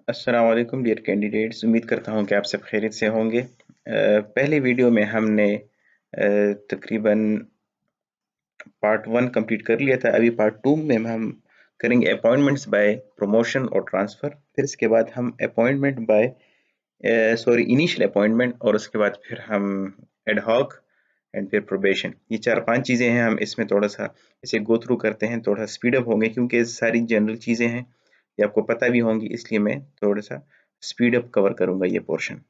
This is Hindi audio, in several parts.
अस्सलाम वालेकुम डियर कैंडिडेट्स। उम्मीद करता हूँ कि आप सब खैरियत से होंगे। पहले वीडियो में हमने तकरीबन पार्ट 1 कंप्लीट कर लिया था। अभी पार्ट 2 में हम करेंगे अपॉइंटमेंट्स बाय प्रमोशन और ट्रांसफ़र। फिर इसके बाद हम अपॉइंटमेंट बाय इनिशियल अपॉइंटमेंट, और उसके बाद फिर हम एड हॉक एंड फिर प्रोबेशन। ये 4-5 चीज़ें हैं। हम इसमें थोड़ा सा इसे गो थ्रू करते हैं, थोड़ा स्पीड अप होंगे क्योंकि सारी जनरल चीज़ें हैं, ये आपको पता भी होंगी, इसलिए मैं थोड़ा सा स्पीड अप कवर करूंगा ये पोर्शन।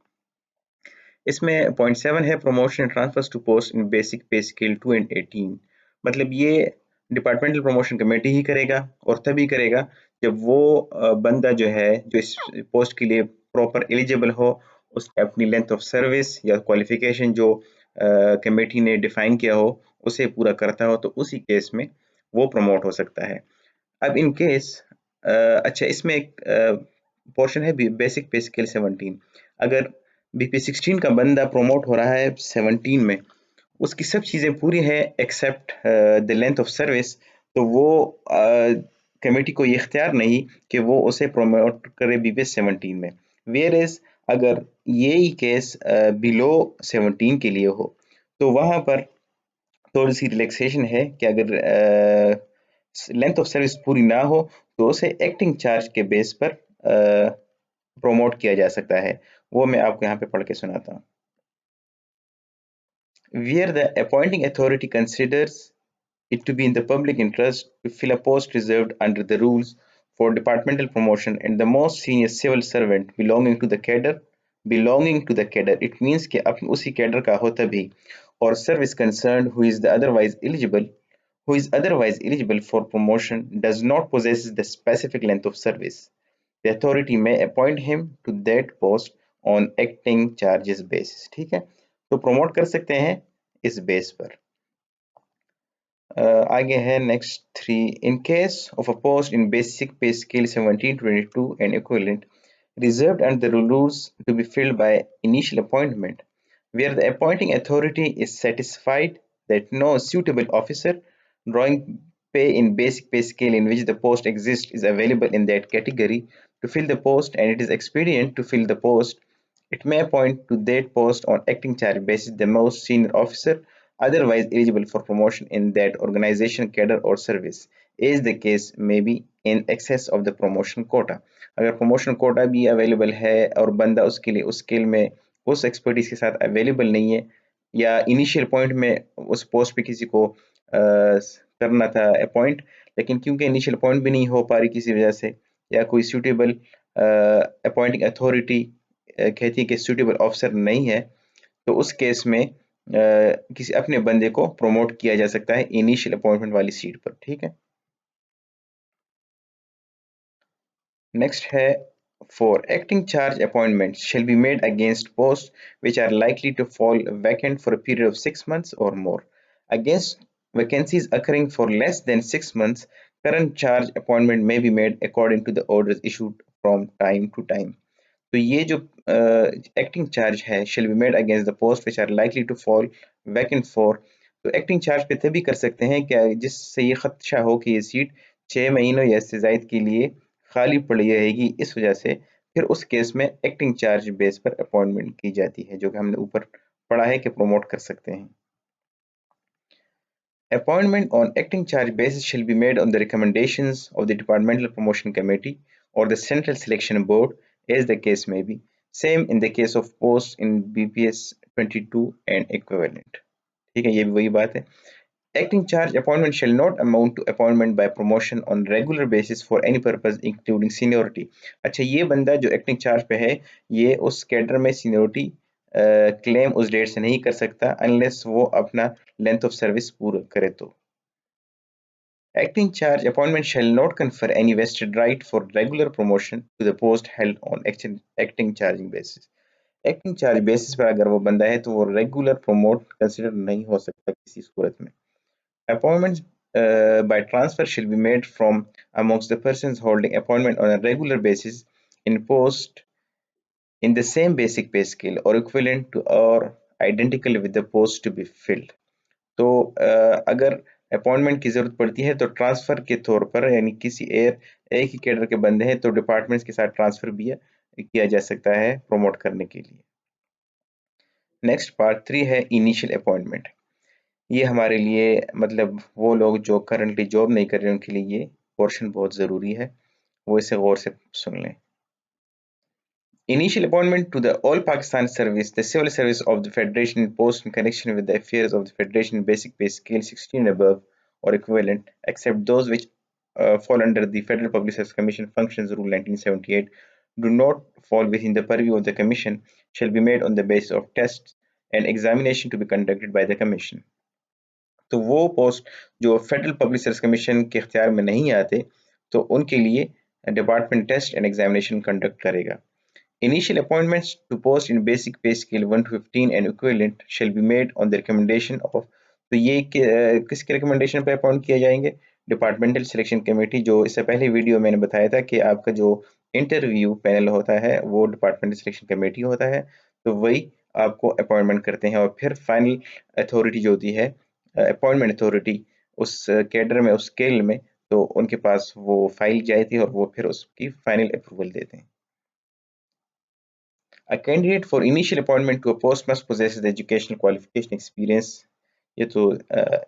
इसमें पॉइंट 7 है promotion transfers to post in basic pay scale 2 and 18। मतलब ये डिपार्टमेंटल प्रमोशन कमेटी ही करेगा, और तभी करेगा जब वो बंदा जो है जो इस पोस्ट के लिए प्रॉपर एलिजिबल हो, उसने अपनी लेंथ ऑफ सर्विस या क्वालिफिकेशन जो कमेटी ने डिफाइन किया हो उसे पूरा करता हो, तो उसी केस में वो प्रमोट हो सकता है। अब इन केस अच्छा, इसमें एक पोर्शन है बेसिक पे स्केल 17। अगर बीपी 16 का बंदा प्रमोट हो रहा है 17 में, उसकी सब चीज़ें पूरी हैं except the length of service, तो वो कमेटी को ये इख्तियार नहीं कि वो उसे प्रमोट करे बीपी 17 में। वेयर इज अगर यही केस बिलो 17 के लिए हो, तो वहाँ पर थोड़ी सी रिलैक्सेशन है कि अगर लेंथ ऑफ सर्विस पूरी ना हो तो उसे एक्टिंग चार्ज के बेस पर प्रमोट किया जा सकता है। वो मैं आपको यहाँ पे पढ़ के सुनाता हूँ। Where the appointing authority considers it to be in the public interest to fill a post reserved under the rules for departmental promotion and the most senior civil servant belonging to the cadre, it means कि अपने उसी कैडर का हो तभी, और service concerned who is otherwise eligible for promotion does not possess the specific length of service, the authority may appoint him to that post on acting charges basis। ठीक है, तो प्रमोट कर सकते हैं इस बेस पर। आगे है next 3। In case of a post in basic pay scale 1722 and equivalent reserved under the rules to be filled by initial appointment, where the appointing authority is satisfied that no suitable officer drawing pay in basic pay scale in which the post exists is available in that category to fill the post and it is expedient to fill the post, it may appoint to that post on acting charge basis the most senior officer otherwise eligible for promotion in that organization, cadre or service, as the case may be in excess of the promotion quota। अगर प्रमोशन कोटा भी अवेलेबल है और बंदा उसके लिए उस स्किल में उस एक्सपर्टीज के साथ अवेलेबल नहीं है, या इनिशियल पॉइंट में उस पोस्ट पे किसी को करना था अपॉइंट, लेकिन क्योंकि इनिशियल पॉइंट भी नहीं हो पा रही किसी वजह से, या कोई सूटेबल अपॉइंटिंग अथॉरिटी कहती है कि सूटेबल ऑफिसर नहीं है, तो उस केस में किसी अपने बंदे को प्रमोट किया जा सकता है इनिशियल अपॉइंटमेंट वाली सीट पर। ठीक है, नेक्स्ट है 4। acting charge appointments shall be made against posts which are likely to fall vacant for a period of 6 months or more. Against vacancies occurring for less than 6 months, current charge appointment may be made according to the orders issued from time to time. तो ये जो एक्टिंग चार्ज है shall be made against the post which are likely to fall vacant for, तो एक्टिंग चार्ज पे तभी कर सकते हैं क्या जिससे ये खदशा हो कि ये सीट 6 महीनों या इससे जायद के लिए खाली पड़ी रहेगी, इस वजह से फिर उस केस में एक्टिंग चार्ज बेस पर अपॉइंटमेंट की जाती है, जो कि हमने ऊपर पढ़ा है कि प्रमोट कर सकते हैं। Appointment on acting charge basis shall be made on the recommendations of the Departmental Promotion Committee or the Central Selection Board, as the case may be. Same in the case of posts in BPS 22 and equivalent। ठीक है, ये भी वही बात है। Acting charge appointment shall not amount to appointment by promotion on regular basis for any purpose including seniority। अच्छा, ये बंदा जो एक्टिंग चार्ज पे है, ये उस कैडर में सीनियोरिटी क्लेम उस डेट से नहीं कर सकता अनलेस वो अपना लेंथ ऑफ सर्विस पूरा करे तो। Acting charge appointment shall not confer any vested right for regular promotion to the post held on acting charging basis। Acting charge basis पर अगर वो बंदा है तो वो रेगुलर प्रमोट कंसिडर नहीं हो सकता किसी सूरत में। Appointments by transfer shall be made from amongst the persons holding appointment on a regular basis in post in the same basic pay scale or equivalent to or identical with the post to be filled। तो अगर अपॉइंटमेंट की ज़रूरत पड़ती है तो ट्रांसफ़र के तौर पर, यानी किसी एक ही कैडर के बंदे हैं तो डिपार्टमेंट्स के साथ ट्रांसफर भी किया जा सकता है प्रमोट करने के लिए। नेक्स्ट पार्ट 3 है इनिशियल अपॉइंटमेंट। ये हमारे लिए मतलब वो लोग जो करंटली जॉब नहीं कर रहे उनके लिए ये पोर्शन बहुत ज़रूरी है, वो इसे गौर से सुन लें। Initial appointment to the All Pakistan Service, the civil service of the Federation post in connection with the affairs of the Federation basic pay scale 16 and above or equivalent, except those which fall under the Federal Public Service Commission Functions Rule 1978, do not fall within the purview of the Commission, shall be made on the basis of tests and examination to be conducted by the Commission. तो वो पोस्ट जो फेडरल पब्लिक सर्विस कमीशन के इख्तियार में नहीं आते तो उनके लिए department test and examination conduct करेगा। Initial appointments to post in basic pay scale 1 to 15 and equivalent shall be made on the recommendation of तो ये किसके रिकमेंडेशन पे अपॉइंट किए जाएंगे? Departmental selection committee. जो इससे पहले वीडियो मैंने बताया था कि आपका जो इंटरव्यू पैनल होता है वो डिपार्टमेंटल सिलेक्शन कमेटी होता है, तो वही आपको अपॉइंटमेंट करते हैं और फिर फाइनल अथॉरिटी जो होती है अपॉइंटमेंट अथॉरिटी उस कैडर में उस स्केल में, तो उनके पास वो फाइल जाती है और वो फिर उसकी फाइनल अप्रूवल देते हैं। A candidate for initial appointment to a post must possess the educational qualification experience। ये तो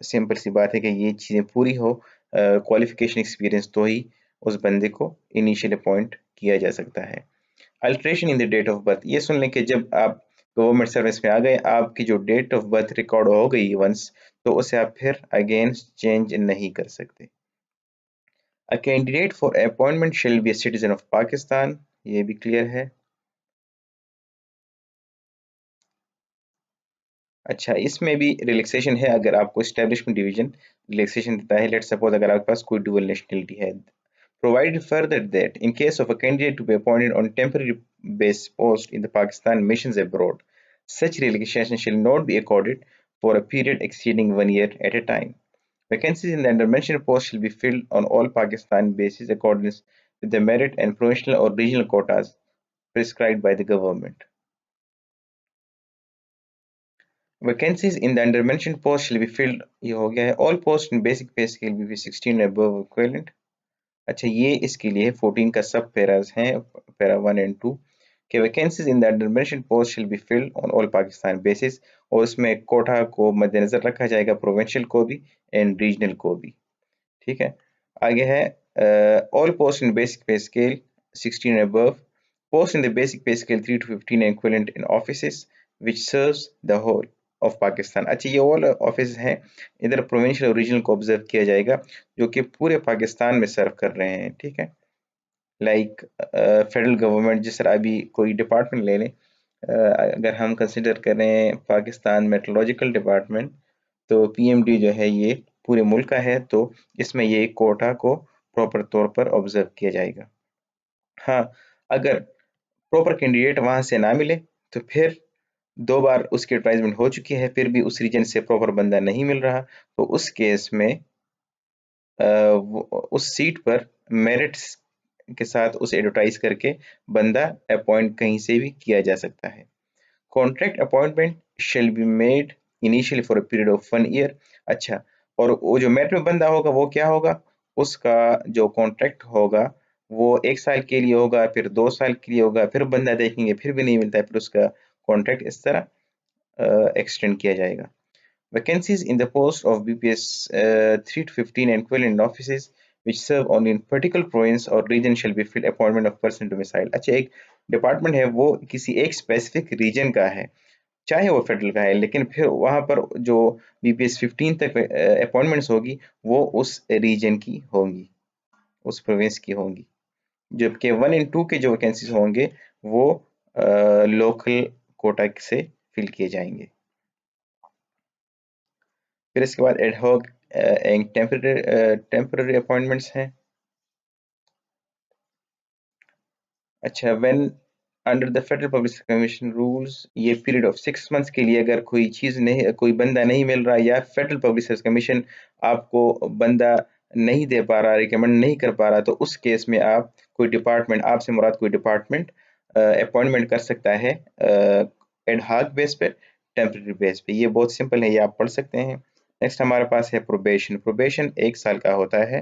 सिंपल सी बात है कि ये चीज़ें पूरी हो, क्वालिफिकेशन एक्सपीरियंस तो ही उस बंदे को इनिशियल अपॉइंट किया जा सकता है। Alteration in the date of birth, ये सुन लें कि जब आप गवर्नमेंट सर्विस में आ गए आपकी जो डेट ऑफ बर्थ रिकॉर्ड हो गई वंस, तो उसे आप फिर अगेंस्ट चेंज नहीं कर सकते। A candidate for appointment shall be a citizen of Pakistan, ये भी क्लियर है। अच्छा, इसमें भी रिलैक्सेशन है अगर आपको एस्टेब्लिशमेंट डिवीजन रिलैक्सेशन देता है। लेट्स सपोज अगर आपके पास कोई डुअल नेशनलिटी है। Provided further that in case of a candidate to be appointed on temporary base post in the Pakistan missions abroad, such relocation shall not be accorded for a period exceeding 1 year at a time. Vacancies in the undermentioned post shall be filled on all Pakistan bases according with the merit and provincial or regional quotas prescribed by the government. Vacancies in the undermentioned post shall be filled, ये हो गया है। All posts in basic pay scale will be 16 above equivalent। अच्छा, ये इसके लिए 14 का सब पैराज हैं, पैरा 1 एंड 2 के वैकेंसीज इन द अंडरमेंशन्ड पोस्ट शिल be filled on all Pakistan basis, और इसमें कोटा को मद्देनजर रखा जाएगा, प्रोविंशियल को भी एंड रीजनल को भी। ठीक है, आगे है all post in basic pay scale 16 above, post in the basic pay scale 3 to 15 equivalent in offices which serves the whole of Pakistan। अच्छा, ये ऑल ऑफिस हैं, इधर प्रोविंशियल और रीजनल को ऑब्जर्व किया जाएगा जो कि पूरे पाकिस्तान में सर्व कर रहे हैं। ठीक है, लाइक फेडरल गवर्नमेंट, जिस तरह अभी कोई डिपार्टमेंट ले लें, अगर हम कंसिडर करें पाकिस्तान मेट्रोलॉजिकल डिपार्टमेंट, तो पीएमडी जो है ये पूरे मुल्क का है, तो इसमें ये कोटा को प्रॉपर तौर पर ऑब्जर्व किया जाएगा। हाँ, अगर प्रॉपर कैंडिडेट वहां से ना मिले तो फिर 2 बार उसकी एडवर्टाइजमेंट हो चुकी है फिर भी उस रीजन से प्रॉपर बंदा नहीं मिल रहा, तो उस केस में उस सीट पर मेरिट्स के साथ उसे एडवर्टाइज करके बंदा अपॉइंट कहीं से भी किया जा सकता है। Contract appointment shell be made initially for a period of 1 year. अच्छा, और वो जो मेरिट में बंदा होगा वो क्या होगा, उसका जो कॉन्ट्रैक्ट होगा वो 1 साल के लिए होगा, फिर 2 साल के लिए होगा, फिर बंदा देखेंगे फिर भी नहीं मिलता है, फिर उसका कॉन्ट्रैक्ट इस तरह एक्सटेंड किया जाएगा। Vacancies in the post of BPS 3 to 15 and equivalent offices which serve only in particular province or region shall be filled appointment of person domicile। अच्छा, एक डिपार्टमेंट है वो किसी एक स्पेसिफिक रीजन का है, चाहे वो फेडरल का है, लेकिन फिर वहां पर जो BPS 15 तक अपॉइंटमेंट्स होगी वो उस रीजन की होंगी, उस प्रोविंस की होंगी, जबकि 1 एंड 2 के जो वैकेंसीज होंगे वो लोकल कोटा से फिल किए जाएंगे। फिर इसके बाद एडहॉक एंड टेम्पररी अपॉइंटमेंट्स हैं। अच्छा, when under the federal public commission rules, ये पीरियड ऑफ 6 मंथ्स के लिए अगर कोई चीज़ नहीं, कोई बंदा नहीं मिल रहा या फेडरल पब्लिक सर्विस कमीशन आपको बंदा नहीं दे पा रहा, रिकमेंड नहीं कर पा रहा, तो उस केस में आप कोई डिपार्टमेंट, आपसे मुराद कोई डिपार्टमेंट अपॉइंटमेंट कर सकता है एडहॉक बेस पे, टेम्पररी बेस पे। ये बहुत सिंपल है, ये आप पढ़ सकते हैं। नेक्स्ट हमारे पास है प्रोबेशन। प्रोबेशन 1 साल का होता है।